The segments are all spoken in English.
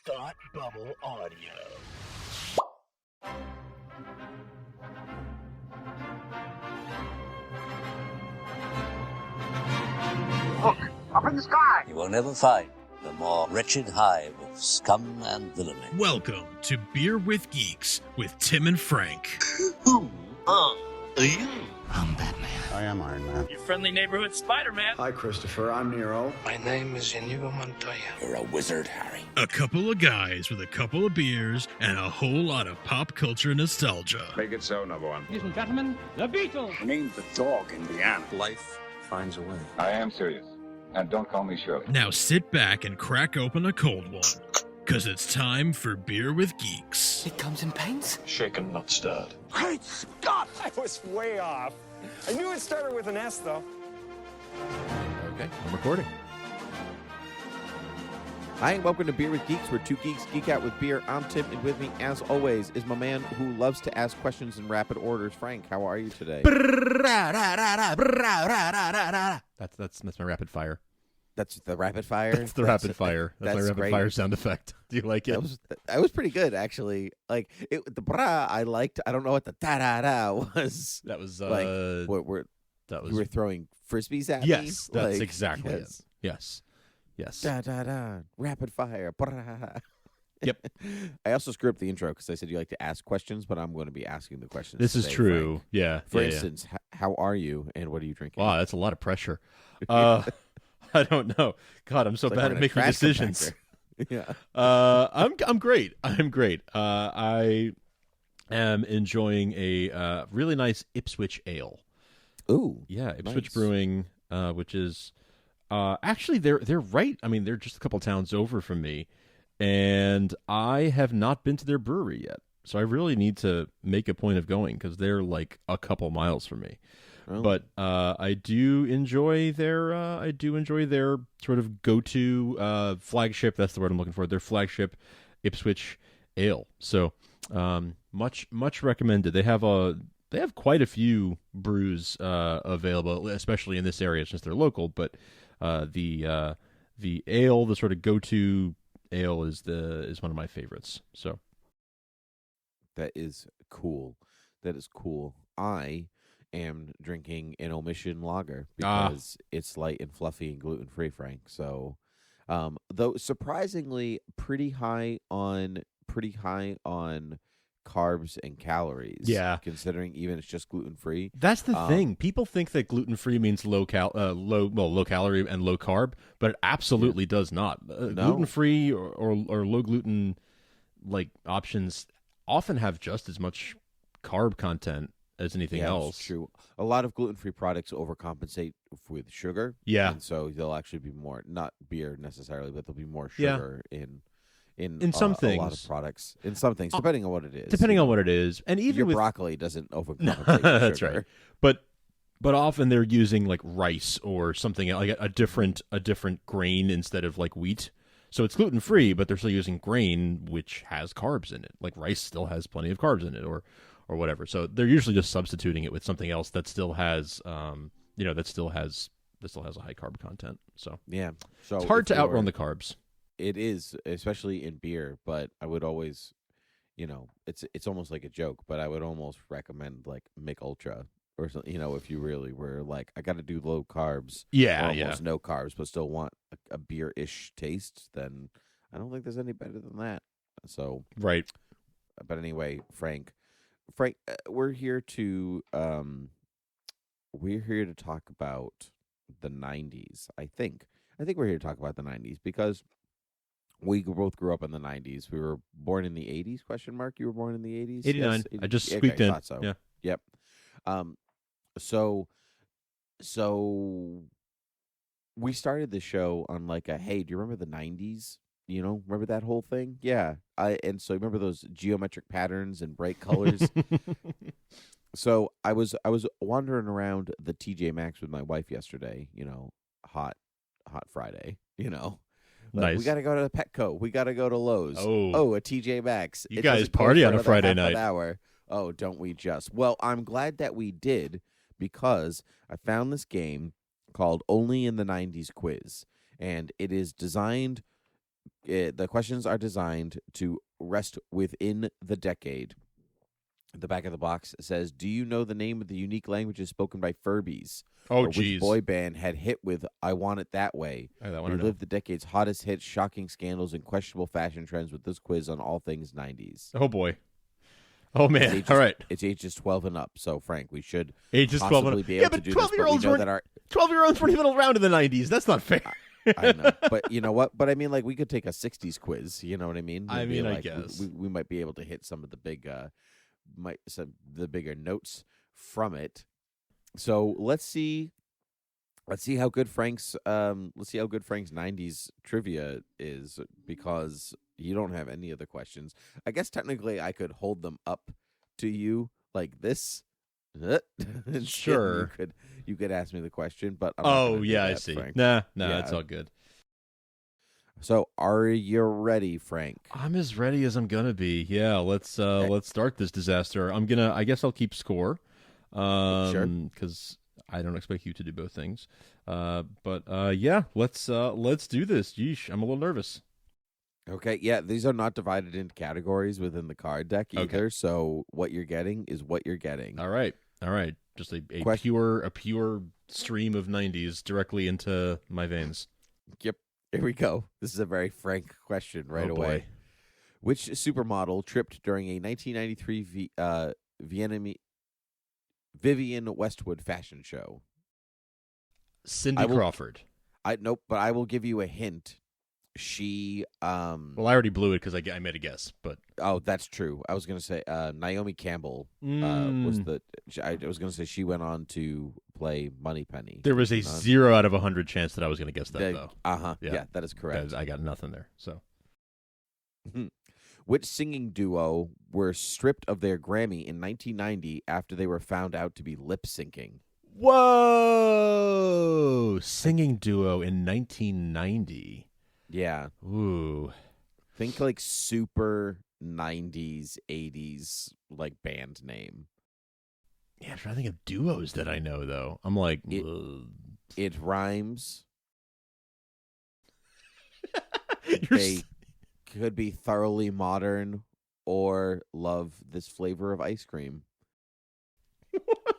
Thought Bubble Audio. Look, up in the sky! You will never find the more wretched hive of scum and villainy. Welcome to Beer with Geeks with Tim and Frank. Who are you? I'm Batman. I am Iron Man. Your friendly neighborhood Spider-Man. Hi, Christopher. I'm Nero. My name is Inigo Montoya. You're a wizard, Harry. A couple of guys with a couple of beers and a whole lot of pop culture nostalgia. Make it so, number one. Ladies and gentlemen, the Beatles. Named the dog Indiana. Life finds a way. I am serious. And don't call me Shirley. Now sit back and crack open a cold one, because it's time for Beer with Geeks. It comes in paints. Shaken, not stirred. Great Scott! I was way off. I knew it started with an S, though. Okay, I'm recording. Hi, and welcome to Beer with Geeks, where two geeks geek out with beer. I'm Tim, and with me, as always, is my man who loves to ask questions in rapid orders. Frank, how are you today? That's my rapid fire. That's the rapid fire? That's the rapid fire. That's my rapid great. fire sound effect. Do you like it? That was pretty good, actually. Like, the bra, I liked. I don't know what the da-da-da was. That was, like, you were throwing frisbees at me? Yes, that's like, exactly it. Yes. Da-da-da, rapid fire. Bra. Yep. I also screwed up the intro because I said you like to ask questions, but I'm going to be asking the questions. This is today, true. Frank. Yeah. For instance, how are you, and what are you drinking? Wow, that's a lot of pressure. I don't know. God, I'm so bad at making decisions. Yeah. I'm great. I'm great. I am enjoying a really nice Ipswich Ale. Ooh. Yeah, Ipswich nice. Brewing, which is actually they're right. I mean, they're just a couple towns over from me, and I have not been to their brewery yet. So I really need to make a point of going because they're like a couple miles from me. Oh. But I do enjoy their sort of go-to flagship. That's the word I'm looking for. Their flagship Ipswich Ale. So much recommended. They have quite a few brews available, especially in this area since they're local. But the ale, the sort of go-to ale, is one of my favorites. So that is cool. I am drinking an Omission Lager because it's light and fluffy and gluten-free, Frank. So, though surprisingly pretty high on carbs and calories. Yeah, considering even it's just gluten-free. That's the thing. People think that gluten-free means low calorie and low carb, but it absolutely does not. No. Gluten-free or low gluten like options often have just as much carb content as anything else. That's true. A lot of gluten-free products overcompensate with sugar. Yeah. And so they'll actually be more, not beer necessarily, but there'll be more sugar in some things. A lot of products. In some things, depending on what it is. Depending on what it is. And even your with broccoli doesn't overcompensate with sugar. That's right. But often they're using like rice or something like a different grain instead of like wheat. So it's gluten-free, but they're still using grain which has carbs in it. Like rice still has plenty of carbs in it or whatever. So they're usually just substituting it with something else that still has that still has a high carb content. So yeah. So it's hard to outrun the carbs. It is, especially in beer, but I would always, it's almost like a joke, but I would almost recommend like Mick Ultra or something, if you really were like, I got to do low carbs, almost no carbs, but still want a beer-ish taste, then I don't think there's any better than that. So right. But anyway, Frank, we're here to talk about the 90s. I think we're here to talk about the 90s because we both grew up in the 90s. We were born in the 80s, question mark. You were born in the 80s? 89. Yes, I just squeaked in. Thought so. Yeah. Yep. So we started the show on like hey, do you remember the 90s? Remember that whole thing? Yeah. And so remember those geometric patterns and bright colors? So I was wandering around the TJ Maxx with my wife yesterday, hot Friday, Nice. We got to go to Petco. We got to go to Lowe's. Oh, a TJ Maxx. You guys party on a Friday night. Hour. Oh, don't we just? Well, I'm glad that we did because I found this game called Only in the 90s Quiz, and it is designed The questions are designed to rest within the decade. The back of the box says, "Do you know the name of the unique languages spoken by Furbies? Oh, Or which geez. boy band had hit with 'I Want It That Way'? That We lived the decade's hottest hits, shocking scandals, and questionable fashion trends with this quiz on all things 90s. Oh, boy. Oh, man. Ages, All right. It's ages 12 and up. So, Frank, we should Ages 12 possibly and up. be Yeah, able to but do this. But we 12-year-olds know weren't, that our 12-year-olds weren't even around in the 90s. That's not fair. I know, but you know what? But I mean, like, we could take a '60s quiz. You know what I mean? I Maybe, mean, I like, guess. we might be able to hit some of the big, the bigger notes from it. So let's see how good Frank's '90s trivia is, because you don't have any other questions. I guess technically I could hold them up to you like this. And Sure. You could ask me the question, but I'm not gonna do yeah, I that, see. Frank. Nah, Yeah. it's all good. So, are you ready, Frank? I'm as ready as I'm gonna be. Yeah, let's start this disaster. I guess I'll keep score. Sure. Because I don't expect you to do both things. But yeah, let's do this. Yeesh, I'm a little nervous. Okay, yeah, these are not divided into categories within the card deck either. Okay. So what you're getting is what you're getting. All right. Just a Question- pure stream of 90s directly into my veins. Yep. Here we go. This is a very frank question right Oh, away. boy. Which supermodel tripped during a 1993 Vivienne Westwood fashion show? Cindy Crawford. Nope, but I will give you a hint. She Well, I already blew it because I made a guess, but oh, that's true. I was gonna say Naomi Campbell was I was gonna say she went on to play Moneypenny. there was a 0 out of 100 chance that I was going to guess that, though. Yeah, that is correct. I got nothing there. So Which singing duo were stripped of their Grammy in 1990 after they were found out to be lip syncing? whoa, singing duo in 1990. Yeah. Ooh. Think like super 90s, 80s like band name. Yeah, I'm trying to think of duos that I know, though. I'm like, It rhymes. You're They could be thoroughly modern or love this flavor of ice cream.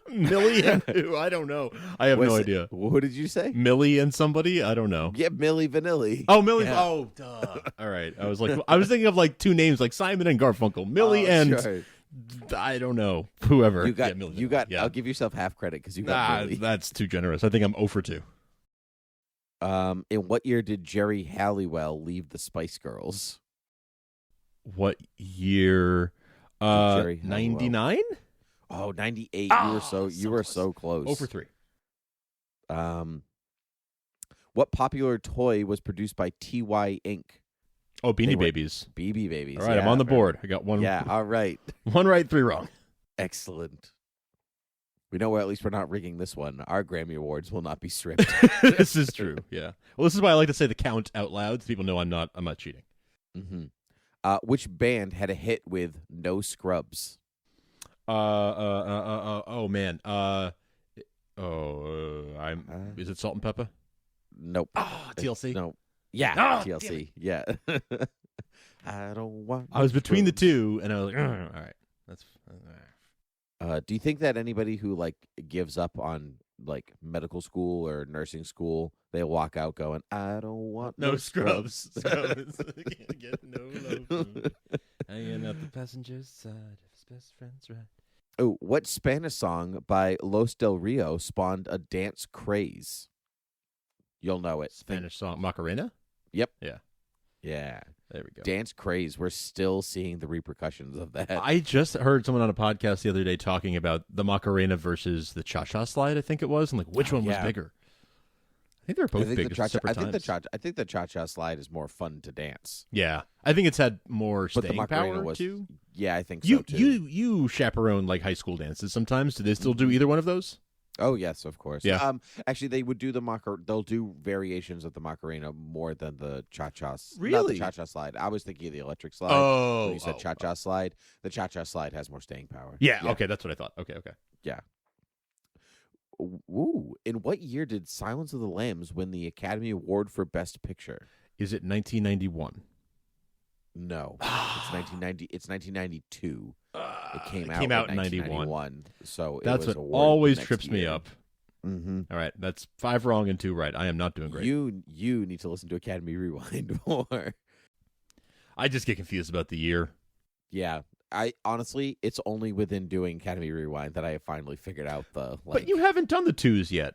Millie and who? I don't know. I have no idea. What did you say? Millie and somebody? I don't know. Yeah, Millie Vanilli. Oh, Millie. Yeah. Oh, duh. All right. I was thinking of like two names, like Simon and Garfunkel. Millie and Sure. I don't know, whoever. You got. Yeah, Millie You got. Vanilli. Yeah. I'll give yourself half credit because you got Millie. That's too generous. I think I'm 0 for 2. In what year did Jerry Halliwell leave the Spice Girls? What year? Jerry Halliwell. 99? Oh, 98. Oh, you were so close. 0 for 3. What popular toy was produced by TY Inc.? Oh, They Beanie were- Babies. BB Babies. All right, I'm on the board. I got one. Yeah, all right. 1 right, 3 wrong. Excellent. We know at least we're not rigging this one. Our Grammy Awards will not be stripped. This is true. Yeah. Well, this is why I like to say the count out loud, so people know I'm not cheating. Mm-hmm. Which band had a hit with No Scrubs? Oh man. Is it Salt and Pepper? Nope. Oh, TLC. No. Yeah, Ah, TLC. Yeah. I don't want. I was no between the scrubs. two, and I was like, all right, that's. Do you think that anybody who like gives up on like medical school or nursing school, they walk out going, "I don't want No no scrubs. scrubs." Can't get no love. Hanging out the passenger's side of his best friend's right. Oh, what Spanish song by Los Del Rio spawned a dance craze? You'll know it. Spanish song Macarena. Yep. Yeah. Yeah. There we go. Dance craze. We're still seeing the repercussions of that. I just heard someone on a podcast the other day talking about the Macarena versus the Cha-Cha slide, I think it was, and like which one was yeah. bigger. I think they're both big at separate times. I think the cha-cha slide is more fun to dance. Yeah, I think it's had more But the staying Macarena power was too. Yeah, I think You so too. you chaperone like high school dances sometimes. Do they still do either one of those? Oh yes, of course. Yeah. Actually, they would do they'll do variations of the Macarena more than the cha-cha. Not Really? the cha-cha slide. I was thinking of the electric slide. Oh, When you said cha-cha slide. The cha-cha slide has more staying power. Yeah, okay, that's what I thought. Okay. Yeah. Ooh. In what year did Silence of the Lambs win the Academy Award for Best Picture? Is it 1991? No, it's 1990. It's 1992. It came out in 91. 1991. So That's it was what awarded always the next trips me year. up. Mm-hmm. All right, that's 5 wrong and 2 right. I am not doing great. You need to listen to Academy Rewind more. I just get confused about the year. Yeah, I honestly, it's only within doing Academy Rewind that I have finally figured out the. But you haven't done the 2s yet.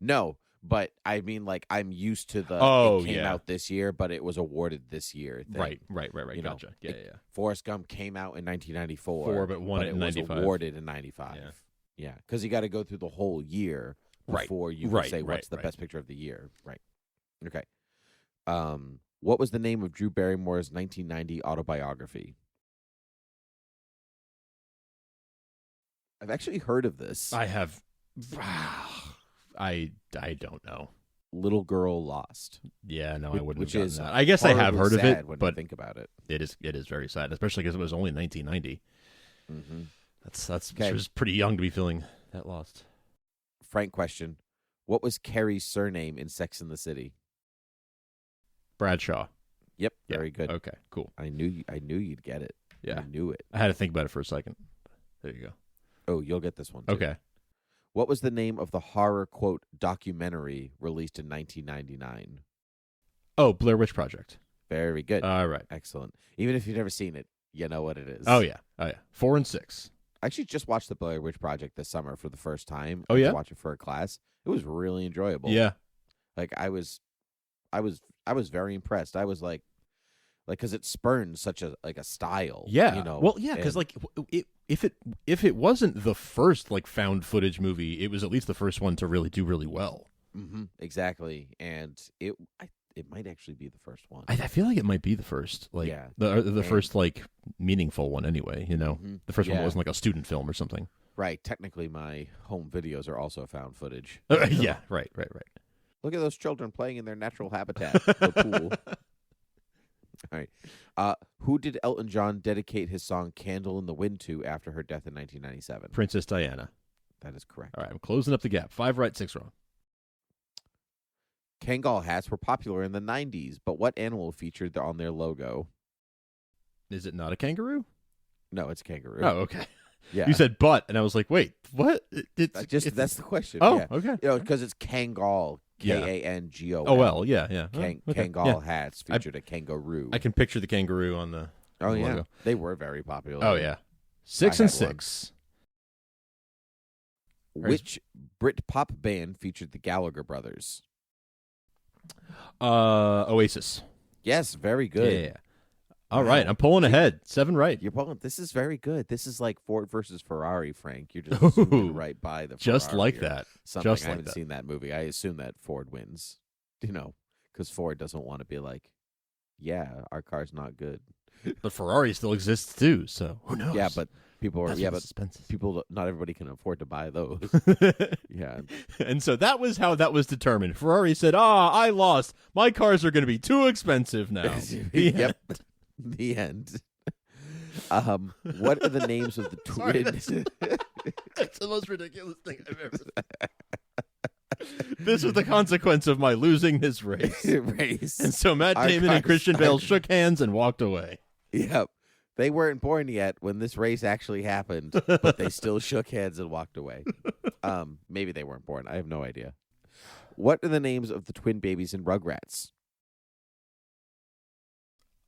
No, but I mean, like, I'm used to the. Oh, it came yeah. out this year, but it was awarded this year. Thing. Right. You know, Gotcha. Yeah. Forrest Gump came out in 1994, but won it in was 95. awarded in 95. Yeah, because you got to go through the whole year before you can say what's the best picture of the year. Right. Okay. What was the name of Drew Barrymore's 1990 autobiography? I've actually heard of this. I have. I don't know. Little Girl Lost. Yeah, no, I wouldn't Which have gotten is that. I guess I have heard of it, when but you think about it. It is very sad, especially because it was only 1990. Mm-hmm. That's Okay. She was pretty young to be feeling that lost. Frank question. What was Carrie's surname in Sex and the City? Bradshaw. Yep, very good. Okay, cool. I knew you'd get it. Yeah. I knew it. I had to think about it for a second. There you go. Oh, you'll get this one too. Okay. What was the name of the horror, quote, documentary released in 1999? Oh, Blair Witch Project. Very good. All right. Excellent. Even if you've never seen it, you know what it is. Oh, yeah. 4 and 6. I actually just watched the Blair Witch Project this summer for the first time. Oh, yeah? I watched it for a class. It was really enjoyable. Yeah. Like, I was very impressed. I was like, because it spurned such a style. Yeah. You know. Well, yeah, because like if it wasn't the first like found footage movie, it was at least the first one to really do really well. Mm-hmm, exactly, and it might actually be the first one. I feel like it might be the first, like the first like meaningful one anyway. You know, the first one wasn't like a student film or something. Right. Technically, my home videos are also found footage. Yeah. Right. Look at those children playing in their natural habitat, the pool. All right. Who did Elton John dedicate his song "Candle in the Wind" to after her death in 1997? Princess Diana. That is correct. All right, I'm closing up the gap. 5 right, 6 wrong. Kangol hats were popular in the 90s, but what animal featured on their logo? Is it not a kangaroo? No, it's a kangaroo. Oh, okay. Yeah. You said "but," and I was like, "Wait, what?" That's the question. Oh, yeah. okay. You know, because it's Kangol, Kangol. Oh well, yeah. Okay. Yeah. Hats featured a kangaroo. I can picture the kangaroo on the. Oh yeah, logo. They were very popular. Oh yeah, 6 and 6. Which Brit pop band featured the Gallagher brothers? Oasis. Yes, very good. Yeah. All right, I'm pulling ahead. 7 right. You're pulling. This is very good. This is like Ford versus Ferrari, Frank. You're just zooming right by the Ferrari. Just like here. that. Something Just I like haven't that. seen that movie. I assume that Ford wins. You know, because Ford doesn't want to be like, yeah, our car's not good. But Ferrari still exists too, so who knows? Yeah, but people are. That's Yeah, what but suspense is. people. Not everybody can afford to buy those. Yeah. And so that was how that was determined. Ferrari said, I lost. My cars are going to be too expensive now. Yep. The end. What are the names of the twins? That's the most ridiculous thing I've ever seen. This was the consequence of my losing this race. And so Matt Damon and Christian Bale shook hands and walked away. Yep. They weren't born yet when this race actually happened, but they still shook hands and walked away. Maybe they weren't born. I have no idea. What are the names of the twin babies in Rugrats?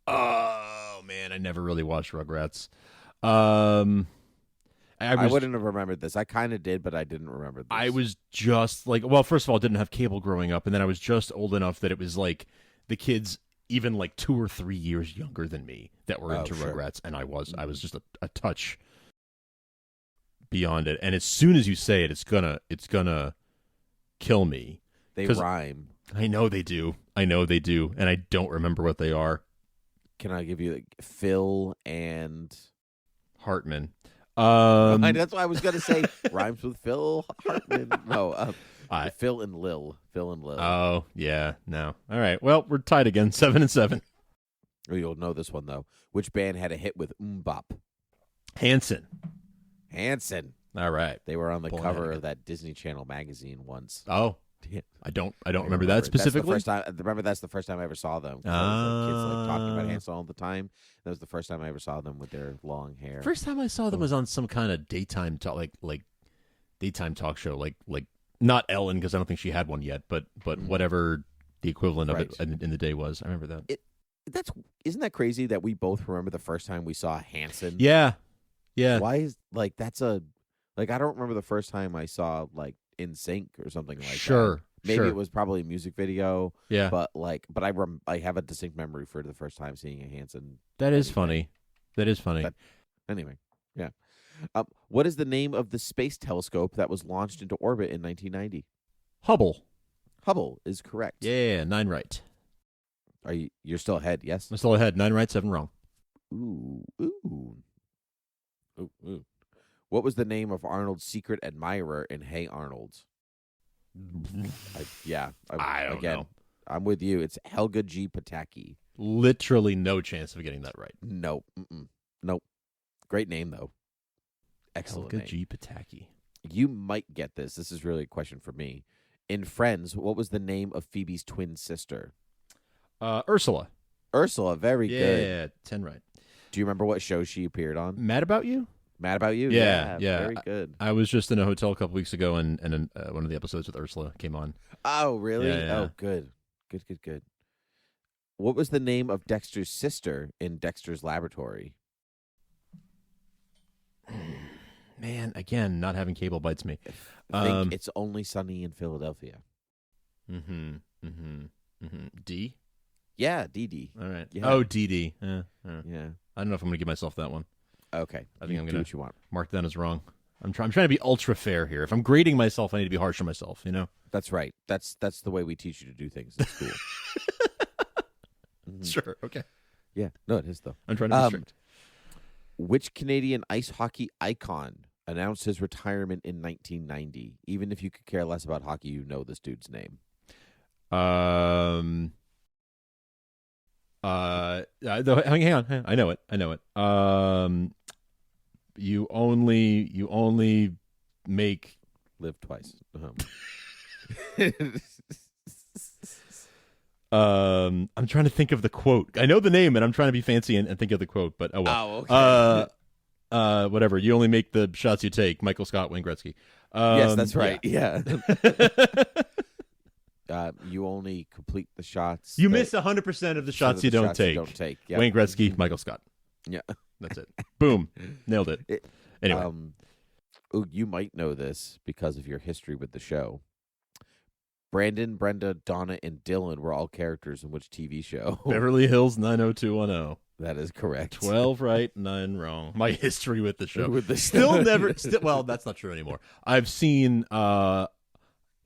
Oh, man, I never really watched Rugrats. I wouldn't have remembered this. I kind of did, but I didn't remember this. I was just like, well, first of all, I didn't have cable growing up, and then I was just old enough that it was like the kids even like 2 or 3 years younger than me that were into Rugrats, and I was just a touch beyond it. And as soon as you say it, it's gonna kill me. They rhyme. I know they do, and I don't remember what they are. Can I give you Phil and Hartman? That's what I was gonna say. Rhymes with Phil Hartman. No, Phil and Lil. Phil and Lil. Oh yeah, no. All right. Well, we're tied again, 7 and 7. Oh, you'll know this one though. Which band had a hit with Bop? Hanson. Hanson. All right. They were on the Pulling cover ahead of that Disney Channel magazine once. Oh, Yeah. I don't remember that specifically. That's the first time I ever saw them. 'Cause I was, like, kids like talking about Hansel all the time. That was the first time I ever saw them with their long hair. First time I saw them was on some kind of daytime talk, like daytime talk show, like not Ellen, because I don't think she had one yet, but whatever the equivalent of it in the day was. I remember that. Isn't that crazy that we both remember the first time we saw Hanson? Yeah. Why is that's a I don't remember the first time I saw In Sync or something like that. Sure. Maybe it was probably a music video. Yeah. But I have a distinct memory for the first time seeing a Hanson. That is funny. That is funny. But anyway, yeah. What is the name of the space telescope that was launched into orbit in 1990? Hubble. Hubble is correct. Yeah, 9 right. You're still ahead, yes? I'm still ahead. 9 right, 7 wrong. Ooh. What was the name of Arnold's secret admirer in Hey Arnold? I don't know. I'm with you. It's Helga G. Pataki. Literally no chance of getting that right. Nope. Nope. Great name, though. Excellent Helga name. G. Pataki. You might get this. This is really a question for me. In Friends, what was the name of Phoebe's twin sister? Ursula. Ursula, very good. Yeah, 10 right. Do you remember what show she appeared on? Mad About You? Mad About You? Yeah. Very good. I was just in a hotel a couple weeks ago, and one of the episodes with Ursula came on. Oh, really? Yeah. Oh, good. Good. What was the name of Dexter's sister in Dexter's Laboratory? Man, again, not having cable bites me. I think It's Only Sunny in Philadelphia. D? Yeah, Dee. All right. Yeah. Oh, DD. Yeah. I don't know if I'm going to give myself that one. Okay. I think I'm do going what you want. mark that as wrong. I'm trying to be ultra fair here. If I'm grading myself, I need to be harsh on myself, you know? That's right. That's the way we teach you to do things in school. Sure. Okay. Yeah. No, it is, though. I'm trying to be strict. Which Canadian ice hockey icon announced his retirement in 1990? Even if you could care less about hockey, you know this dude's name. Hang on. I know it. You only make Live twice. I'm trying to think of the quote. I know the name, and I'm trying to be fancy and think of the quote. But oh well. Oh, okay. Whatever. You only make the shots you take. Michael Scott, Wayne Gretzky. Yes, that's right. Yeah. You only complete the shots. You miss 100% of the shots you don't take. Yep. Wayne Gretzky, Michael Scott. Yeah. That's it. Boom. Nailed it. Anyway. You might know this because of your history with the show. Brandon, Brenda, Donna, and Dylan were all characters in which TV show? Beverly Hills 90210. That is correct. 12 right, 9 wrong. My history with the show. Still never. Well, that's not true anymore. I've seen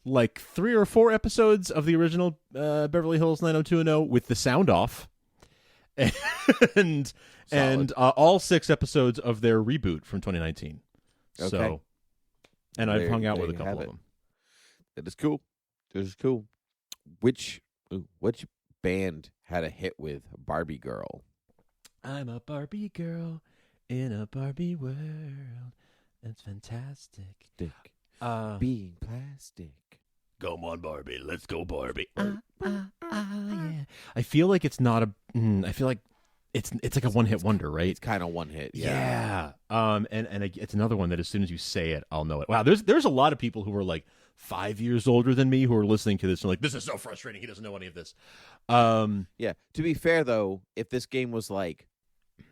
like 3 or 4 episodes of the original Beverly Hills 90210 with the sound off, and all 6 episodes of their reboot from 2019. Okay. So, and I've hung out with a couple of them. It is cool. It is cool. Which band had a hit with Barbie Girl? I'm a Barbie girl in a Barbie world. It's fantastic. Being plastic. Come on, Barbie. Let's go, Barbie. Yeah. I feel like it's not a. I feel like it's like a one-hit wonder, right? It's kind of one hit. Yeah. And it's another one that as soon as you say it, I'll know it. Wow. There's a lot of people who are like 5 years older than me who are listening to this and like, this is so frustrating. He doesn't know any of this. Yeah. To be fair, though, if this game was like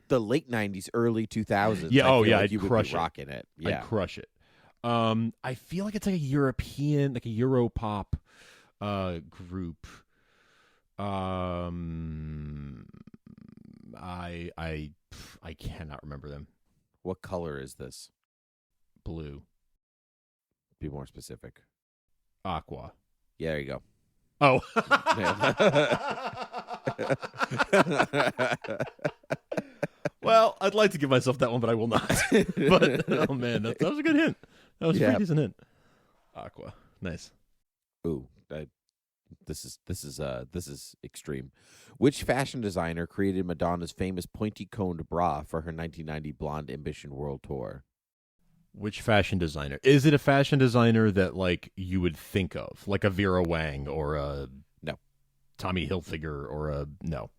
the late 90s, early 2000s, I'd you crush would be rocking it. Yeah. I'd crush it. I feel like it's like a European, like a Europop group. I cannot remember them. What color is this? Blue. Be more specific. Aqua. Yeah, there you go. Oh. Well, I'd like to give myself that one, but I will not. But oh man, that was a good hint. That was a pretty decent hint. Aqua. Nice. Ooh, this is extreme. Which fashion designer created Madonna's famous pointy-coned bra for her 1990 Blonde Ambition World Tour? Which fashion designer? Is it a fashion designer that like you would think of, like a Vera Wang or a No. Tommy Hilfiger or a no?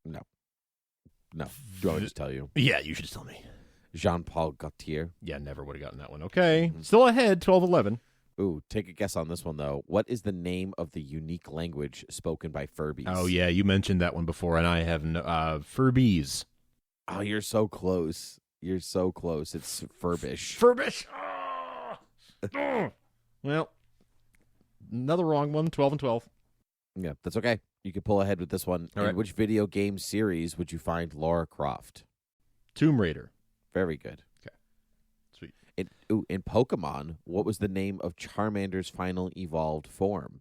No. Do you want me to just tell you? Yeah, you should just tell me. Jean-Paul Gaultier. Yeah, never would have gotten that one. Okay, still ahead, 12-11. Ooh, take a guess on this one, though. What is the name of the unique language spoken by Furbies? Oh, yeah, you mentioned that one before, and I have Furbies. Oh, you're so close. You're so close. It's Furbish. Furbish! Oh. Well, another wrong one, 12-12. Yeah, that's okay. You can pull ahead with this one. All In right. which video game series would you find Lara Croft? Tomb Raider. Very good. Okay. Sweet. In Pokemon, what was the name of Charmander's final evolved form?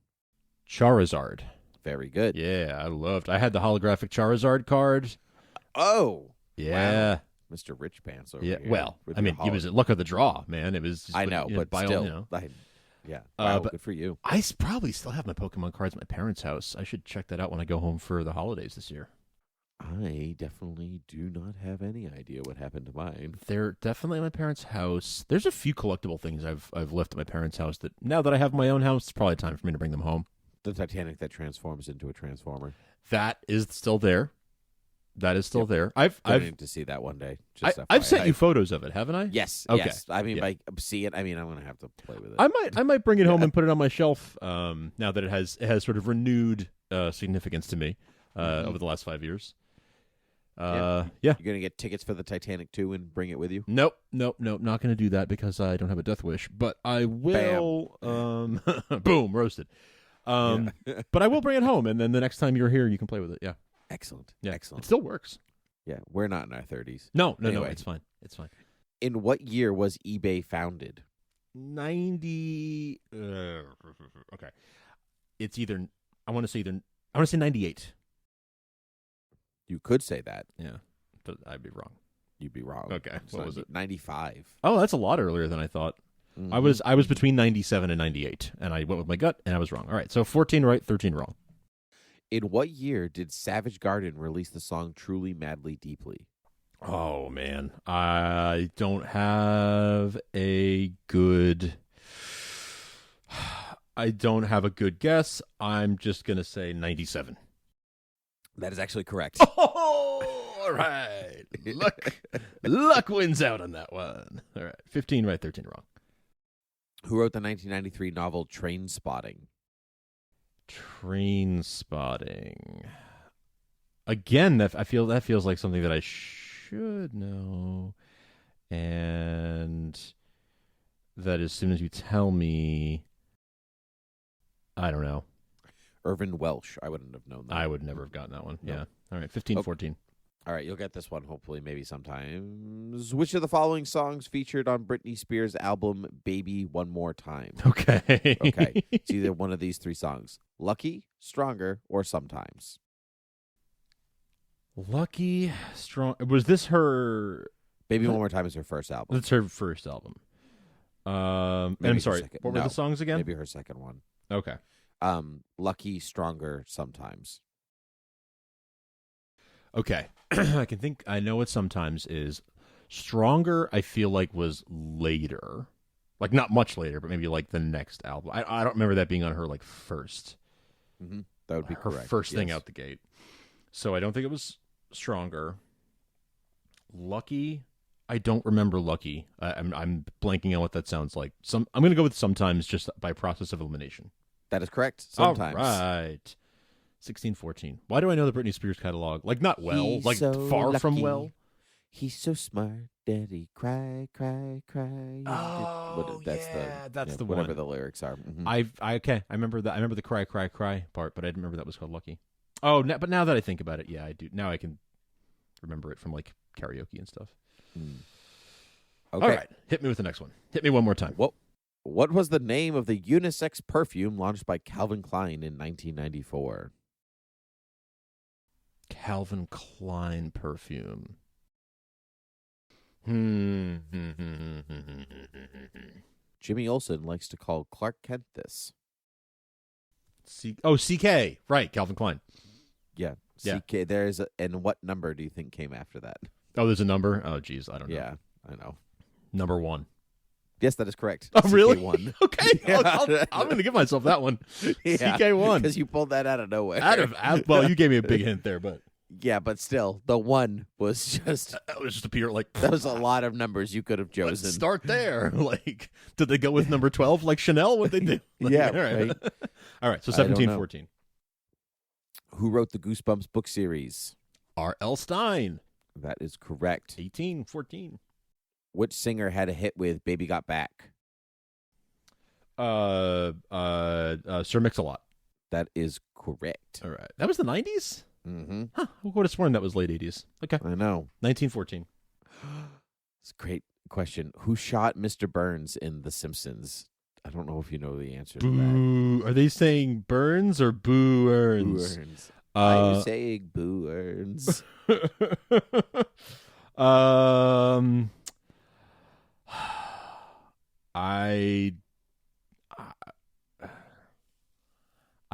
Charizard. Very good. Yeah, I had the holographic Charizard card. Oh. Yeah. Wow. Mr. Rich Pants over Yeah. here. Well, with I mean, your it was a luck of the draw, man. It was just I know, but by all, still. you know. Yeah. Wow, but good for you. I probably still have my Pokemon cards at my parents' house. I should check that out when I go home for the holidays this year. I definitely do not have any idea what happened to mine. They're definitely at my parents' house. There's a few collectible things I've left at my parents' house that now that I have my own house, it's probably time for me to bring them home. The Titanic that transforms into a transformer. That is still there. That is still Yep. there. I I've need to see that one day. I've sent FYI. you photos of it, haven't I? Yes. Okay. Yes. I mean, Yeah. by see it, I mean I'm going to have to play with it. I might bring it home and put it on my shelf. Now that it has sort of renewed significance to me over the last 5 years. Yeah. You're going to get tickets for the Titanic too and bring it with you? Nope. Not going to do that because I don't have a death wish. But I will. Boom, roasted. But I will bring it home, and then the next time you're here, you can play with it. Yeah. Excellent. Yeah. Excellent. It still works. Yeah, we're not in our 30s. No. Anyway. It's fine. It's fine. In what year was eBay founded? 90. Okay. It's either. I want to say 98. You could say that. Yeah, but I'd be wrong. You'd be wrong. Okay. What was it? 95. Oh, that's a lot earlier than I thought. I was between 97 and 98, and I went with my gut, and I was wrong. All right, so 14 right, 13 wrong. In what year did Savage Garden release the song Truly, Madly, Deeply? Oh, man. I don't have a good guess. I'm just going to say 97. That is actually correct. Oh, all right. Luck wins out on that one. All right, 15 right, 13 wrong. Who wrote the 1993 novel Train Spotting? Train Spotting. Again, that feels like something that I should know, and that as soon as you tell me, I don't know. Irvin Welsh. I wouldn't have known that. I would never have gotten that one. No. Yeah. All right, 15, Okay. 14. All right, you'll get this one hopefully maybe sometimes. Which of the following songs featured on Britney Spears' album Baby One More Time? Okay. Okay. It's either one of these three songs. Lucky, Stronger, or Sometimes. Lucky, Strong. Was this her? Baby One More Time is her first album. That's her first album. And Maybe I'm her sorry. second. What were No, the songs again? Maybe her second one. Okay. Lucky, Stronger, Sometimes. Okay. I know what Sometimes is. Stronger, I feel like was later. Like not much later, but maybe like the next album. I don't remember that being on her like first. Mm-hmm. That would be her correct. first thing yes. out the gate. So I don't think it was Stronger. Lucky, I don't remember Lucky. I'm blanking on what that sounds like. I'm going to go with Sometimes just by process of elimination. That is correct. Sometimes. All right. 16-14. Why do I know the Britney Spears catalog? Like not well, He's like so far from lucky. well. He's so smart, Daddy. Cry, cry, cry. That's the whatever one. the lyrics are. Mm-hmm. I remember that. I remember the cry, cry, cry part, but I didn't remember that was called Lucky. Oh, but now that I think about it, yeah, I do. Now I can remember it from like karaoke and stuff. Okay. All right, hit me with the next one. Hit me one more time. What was the name of the unisex perfume launched by Calvin Klein in 1994? Calvin Klein perfume. Jimmy Olsen likes to call Clark Kent this. CK. Right, Calvin Klein. Yeah. Yeah. CK. And what number do you think came after that? Oh, there's a number? Oh, geez, I don't know. Yeah, I know. Number 1. Yes, that is correct. Oh, really? CK1. Okay, Yeah. I'm going to give myself that one. Yeah, CK1. because you pulled that out of nowhere. Well, you gave me a big hint there, but Yeah, but still, the one was just that was just a pure like. that was a lot of numbers you could have Let's chosen. start there. Like, did they go with number 12 like Chanel? What they do? Like, Yeah, all right. right. All right, so I don't 17, know. 14. Who wrote the Goosebumps book series? R.L. Stein. That is correct. 18, 14. Which singer had a hit with "Baby Got Back"? Sir Mix-a-Lot. That is correct. All right. That was the 90s? Mm-hmm. Huh. Who would have sworn that was late 80s? Okay. I know. 1914. It's a great question. Who shot Mr. Burns in The Simpsons? I don't know if you know the answer to that. Boo. Are they saying Burns or Boo Earns? Boo Earns. I'm saying Boo Earns. I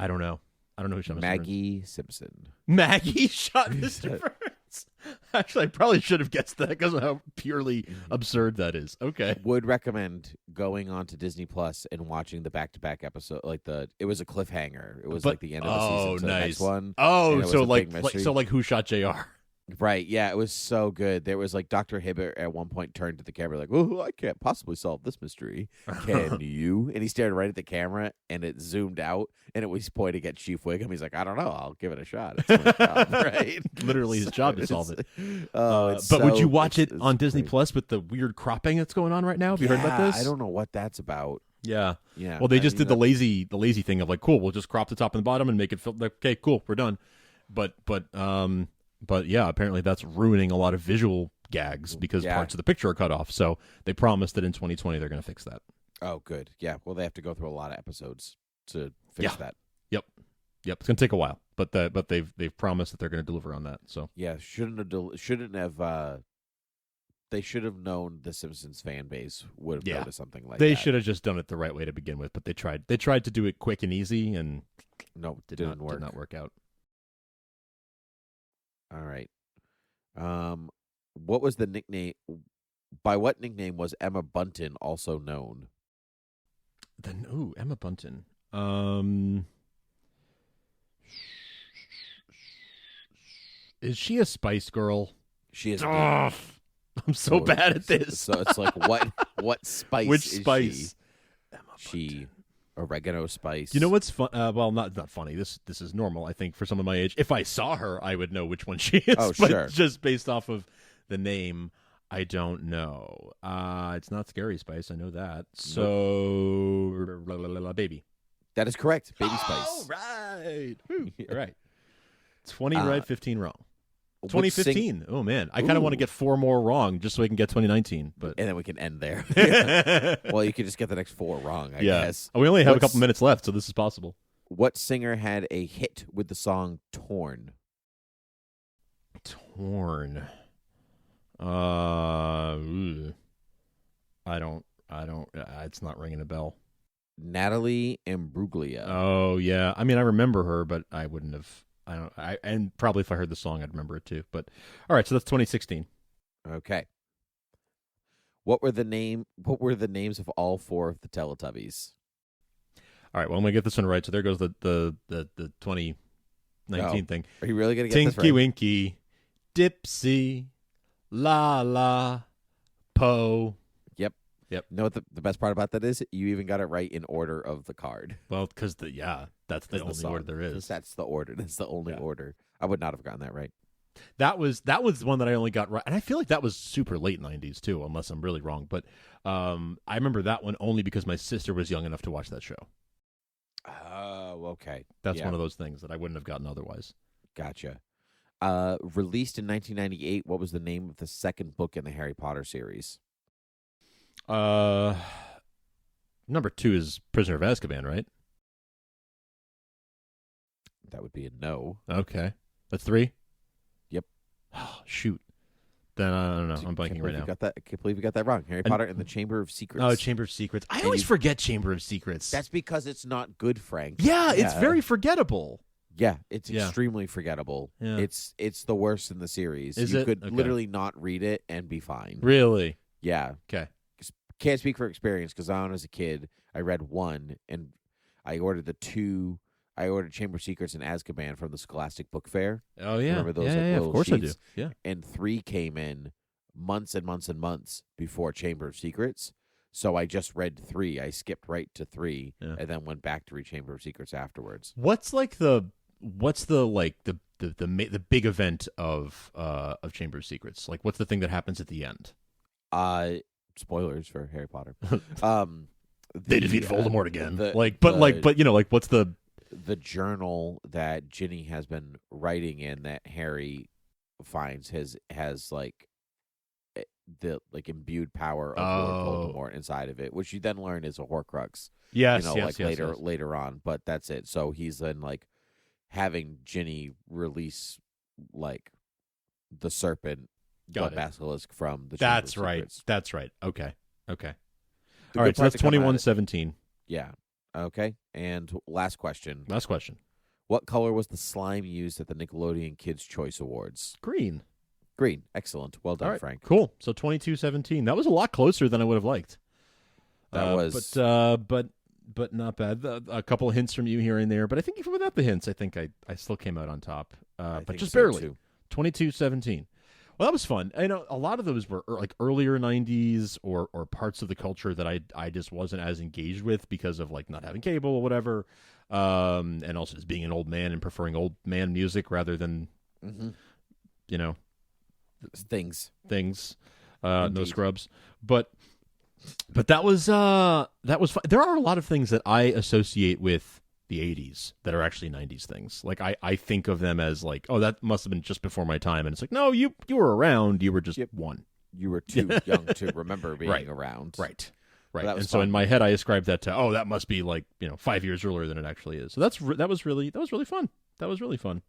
don't know. I don't know who shot Mr. Burns. Maggie Simpson. Maggie shot Mr. Burns. Actually, I probably should have guessed that because of how purely absurd that is. Okay. Would recommend going on to Disney Plus and watching the back-to-back episode. It was a cliffhanger. It was like the end of the season to the next one. Oh, and it was so a big mystery. like who shot JR? Right, yeah, it was so good. There was like Dr. Hibbert at one point turned to the camera like, "Oh, I can't possibly solve this mystery. Can you?" And he stared right at the camera, and it zoomed out, and it was pointing at Chief Wiggum. He's like, "I don't know. I'll give it a shot." It's my job, right? Literally his job to solve it. But would you watch it on Disney Plus with the weird cropping that's going on right now? Have you heard about this? I don't know what that's about. Yeah. Yeah. Well, they just did the lazy thing of like, cool, we'll just crop the top and the bottom and make it feel like, okay, cool, we're done. But yeah, apparently that's ruining a lot of visual gags because parts of the picture are cut off. So they promised that in 2020 they're going to fix that. Oh, good. Yeah. Well, they have to go through a lot of episodes to fix that. Yep. It's going to take a while, but they've promised that they're going to deliver on that. So yeah, they should have known the Simpsons fan base would have noticed something like that. They should have just done it the right way to begin with, but they tried to do it quick and easy, and did not work out. All right. What was the nickname? By what nickname was Emma Bunton also known? Emma Bunton. Is she a Spice Girl? She is. I'm so bad at this. So it's like what spice? Which is spice? She oregano spice. You know what's fun? Well, not funny. This is normal. I think for someone my age, if I saw her, I would know which one she is. Oh, but sure. Just based off of the name, I don't know. It's not Scary Spice. I know that. So, baby. That is correct. Baby Spice. All right. All right. 20 right, 15 wrong. 2015. Oh man, I kind of want to get 4 more wrong just so we can get 2019. But and then we can end there. Well, you could just get the next 4 wrong, I guess. We only have a couple minutes left, so this is possible. What singer had a hit with the song "Torn"? Torn. I don't. It's not ringing a bell. Natalie Imbruglia. Oh yeah, I mean I remember her, but I wouldn't have. And probably if I heard the song, I'd remember it too. But all right, so that's 2016. Okay. What were the names of all 4 of the Teletubbies? All right, well I'm gonna get this one right. So there goes the 2019 thing. Are you really gonna get Tinky this right? Winky, Dipsy, La La, Po. Yep. You know what the best part about that is? You even got it right in order of the card. Well, because that's the only order there is. That's the order. That's the only order. I would not have gotten that right. That was one that I only got right, and I feel like that was super late 90s too, unless I'm really wrong. But I remember that one only because my sister was young enough to watch that show. Oh, okay. That's one of those things that I wouldn't have gotten otherwise. Gotcha. Released in 1998, what was the name of the second book in the Harry Potter series? Number 2 is Prisoner of Azkaban, right? That would be a no. Okay. That's 3? Yep. Oh, shoot. Then I don't know. I'm blanking right now. I can't believe you got that wrong. Harry Potter and the Chamber of Secrets. Oh, Chamber of Secrets. I always forget Chamber of Secrets. That's because it's not good, Frank. Yeah, it's very forgettable. Yeah, it's extremely forgettable. Yeah. It's the worst in the series. Is you it? could Okay. literally not read it and be fine. Really? Yeah. Okay. can't speak for experience because when I was a kid, I read 1 and I ordered the 2. I ordered Chamber of Secrets and Azkaban from the Scholastic Book Fair. Oh yeah, Remember those? yeah, little of course sheets? I do. Yeah, And 3 came in months and months and months before Chamber of Secrets. So I just read 3. I skipped right to 3 and then went back to read Chamber of Secrets afterwards. What's the big event of Chamber of Secrets? Like, what's the thing that happens at the end? Spoilers for Harry Potter. They defeat Voldemort again. What's the journal that Ginny has been writing in that Harry finds has like the imbued power of Lord Voldemort inside of it, which you then learn is a Horcrux. Yes, later on, but that's it. So he's then having Ginny release the serpent, the basilisk from the. That's Chamber of right. Secrets. That's right. Okay. The All good right. So part that's to come out of it- 2117. Yeah. Okay. And last question. What color was the slime used at the Nickelodeon Kids' Choice Awards? Green. Green. Excellent. Well done, All right, Frank. Cool. So 2217. That was a lot closer than I would have liked. That was, but not bad. A couple of hints from you here and there, but I think even without the hints, I think I still came out on top. But just so, barely. too. 2217. Well, that was fun. I know a lot of those were earlier 90s or parts of the culture that I just wasn't as engaged with because of not having cable or whatever, and also just being an old man and preferring old man music rather than things. No scrubs. But that was fun. There are a lot of things that I associate with the 80s that are actually 90s things. I think of them as that must have been just before my time, and it's no, you were around, you were just one. You were too young to remember being around. Right. Well, and so in my head I ascribed that to that must be 5 years earlier than it actually is. So that was really fun. That was really fun.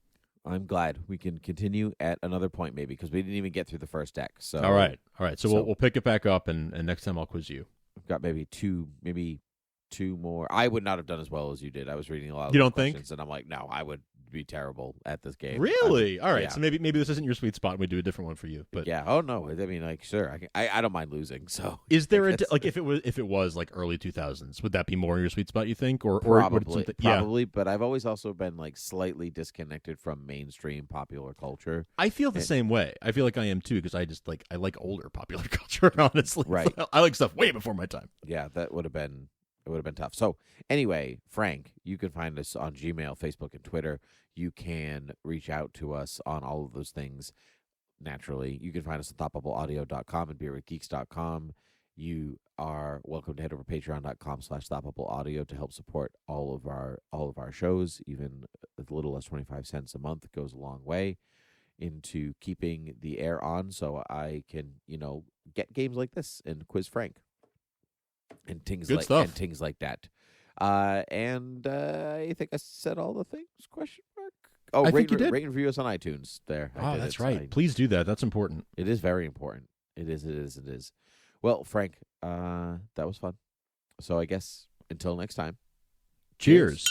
I'm glad we can continue at another point maybe because we didn't even get through the first deck. So all right. So we'll pick it back up and next time I'll quiz you. We've got maybe two more. I would not have done as well as you did. I was reading a lot of you the don't questions, think? and I'm like, no, I would be terrible at this game. Really? All right. Yeah. So maybe this isn't your sweet spot and we do a different one for you. But yeah. Oh no. I mean, sure. I don't mind losing. So is there if it was early 2000s, would that be more your sweet spot? You think, or probably? Yeah. But I've always also been slightly disconnected from mainstream popular culture. I feel the same way. I feel like I am too because I just I like older popular culture. Honestly, right? I like stuff way before my time. Yeah, that would have been. It would have been tough. So anyway, Frank, you can find us on Gmail, Facebook, and Twitter. You can reach out to us on all of those things. Naturally, you can find us at thoughtbubbleaudio.com and beerwithgeeks.com. You are welcome to head over to patreon.com/thoughtbubbleaudio to help support all of our shows. Even a little less 25 cents a month goes a long way into keeping the air on, so I can get games like this and quiz Frank. And things Good like stuff. and things like that. And I think I said all the things? Question mark. Oh, I think you did. Rate and review us on iTunes. There. I did That's it. right. Please do that. That's important. It is very important. It is. Well, Frank, that was fun. So I guess until next time. Cheers.